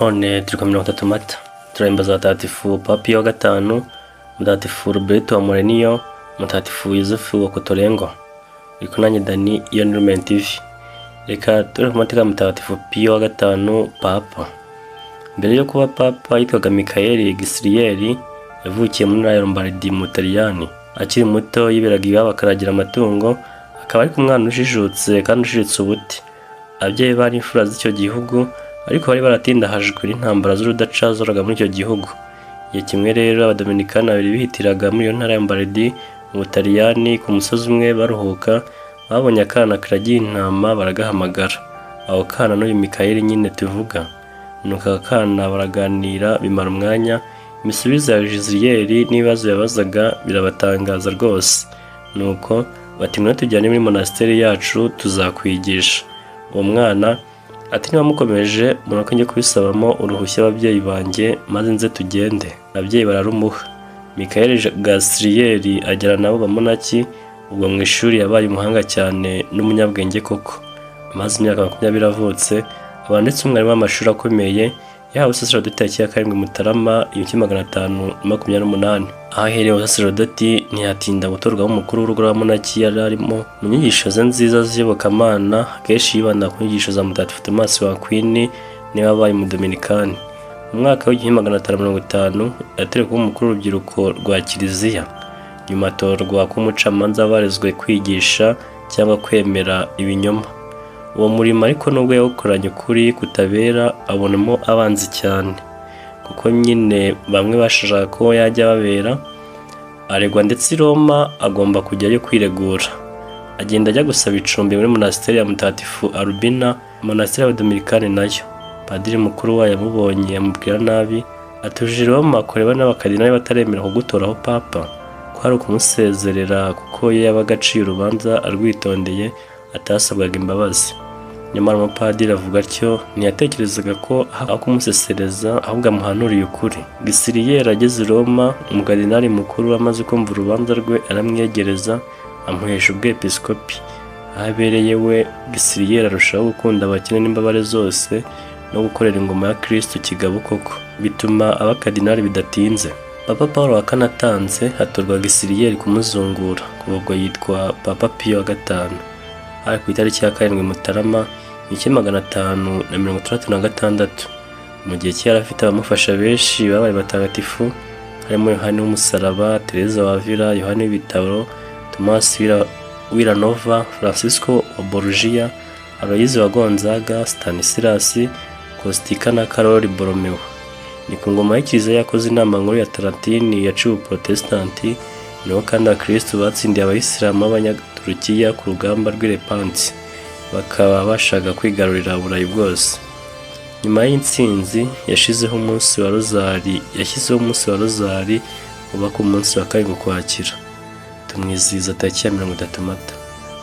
none turi kwa 30 Mata turahimbaza abatagatifu Papa Pio wa gatanu, mutagatifu Roberto wa Morenio, mutagatifu Yosefu wa Kotolengo. Uriko nanjye Dani iyo ni Lumen TV. Reka turi ku mateka mutagatifu Pio wa gatanu Papa. Mbere yo kuba Papa yitwaga Michael Gisirieri, yavukiye muri ntara Lombardi mu Butaliyani. Akiri muto yiberaga iwabo akaragira amatungo, akaba ari umwana ujijutse kandi ushiritse ubuti. Ababyeyi bari imfura z'icyo gihugu, ariko bari baratindahajwe n'intambara z'urudaca zoraga muri icyo gihugu. Igihe kimwe rero abadominikani babiri bihitiraga muri iyo ntara ya Lombardi mu Butaliyani ku musozi umwe baruhuka, babonye akana karagiye intama baragahamagara. Aho kana n'uyu Michael nyine tuvuga. Nuko akana baraganira bimara umwanya, imisubizo ya Gisirieri n'ibibazo yabazaga birabatangaza rwose. Nuko bati mwe tujyane muri monasteri yacu tuzakwigisha. Uwo mwana ati niba mukomeje murako njye kubisabamo uruhushya ababyeyi banjye maze nze tugende. Ababyeyi bararumuha. Michael Gisirieri agera nabo bamonaki, ubwo mu ishuri yabaye umuhanga cyane n'umunyabwenge koko. Amaze imyaka 20 avutse, abanditse umwarimu w'amashuri akomeye, yahawe sacerdote ya Kiyakarindwi Mutarama 1528. Ahahereye sacerdote ntiyatinda gutorwaho umukuru w'urugo rwa monaki yari arimo. Mu nyigisho ze nziza z'iyobokamana akenshi yibanda ku nyigisho za Mutagatifu Thomas wa Aquin niwe wabaye umudominikani. Mu mwaka w'1550 yaterewe kuba umukuru w'urubyiruko rwa Kiliziya. Nyuma atorwa k'umucamanza abarezwe kwigisha cyangwa kwemera ibinyoma. Uwo murimo ariko nubwo yawukoranye ukuri kutabera, abonamo abanzi cyane, kuko nyine bamwe bashaka ko yajya babera. Aregwa ndetse i Roma agomba kujyayo kwiregura. Agenda ajya gusaba icumbi muri monasteri ya Mutagatifu Albina, monasteri y'abadominikani nayo. Padiri mukuru wayo amubonye yamubwira nabi, atuje i Roma kureba n'abakardinali bataremera kugutoraho papa, ko ari ukumusezerera kuko yabaga aciye urubanza arwitondeye atasabwaga imbabazi. Nyamara umupadiri avuga atyo ntiyatekerezaga ko aho kumusesereza ahubwo amuhanuriye ukuri. Gisirieri ageze i Roma, umukardinali mukuru amaze kumva urubanza rwe aramwiyegereza, amuhesha ubwepiskopi. Ahabereye we Gisirieri arushaho gukunda abakene n'imbabare zose no gukorera ingoma ya Kristo kigabo koko, bituma abakardinali bidatinze. Papa Paul wa kane atanze hatorwa Gisirieri kumuzungura, ubwo yitwa Papa Pio wa gatanu. Hari ku itariki ya 7 Mutarama 1566. Mu gihe cyari afite abamufasha benshi babaye batagatifu, harimo Yohani w'umusaraba, Teresa wa Avila, Yohani w'ibitaro, Thomas Wiranova, Francisco wa Borgia, Aloyizi wa Gonzaga, Stanislas, Kostika na Karoli Borromeo. Ni ku ngoma y'Ikiliziya yakoze inama nkuru ya Tarantini yaciwe Uprotestanti, niho kandi abakristo batsindiye abayisilamu b'abanyaturukiya ku rugamba rw'Ilepanti, bakaba bashaka kwigarurira Burayi bwose. Nyuma y'intsinzi yashyizeho umunsi wa rozari uba ku munsi wa 7 Ukwakira. Tumwizihiza tariki ya 30 Mata.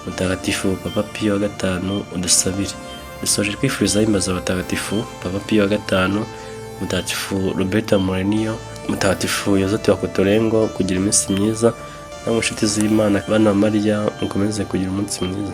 Mutagatifu Papa Pio wa gatanu udusabire. Dusoje twifuriza imbaza abatagatifu Papa Pio wa gatanu, Mutagatifu Roberto wa Morenio, Mutagatifu Yosefu wa Kotolengo kugira iminsi myiza, n'amushuti z'Imana bana Mariya mukomeze kugira umunsi mwiza.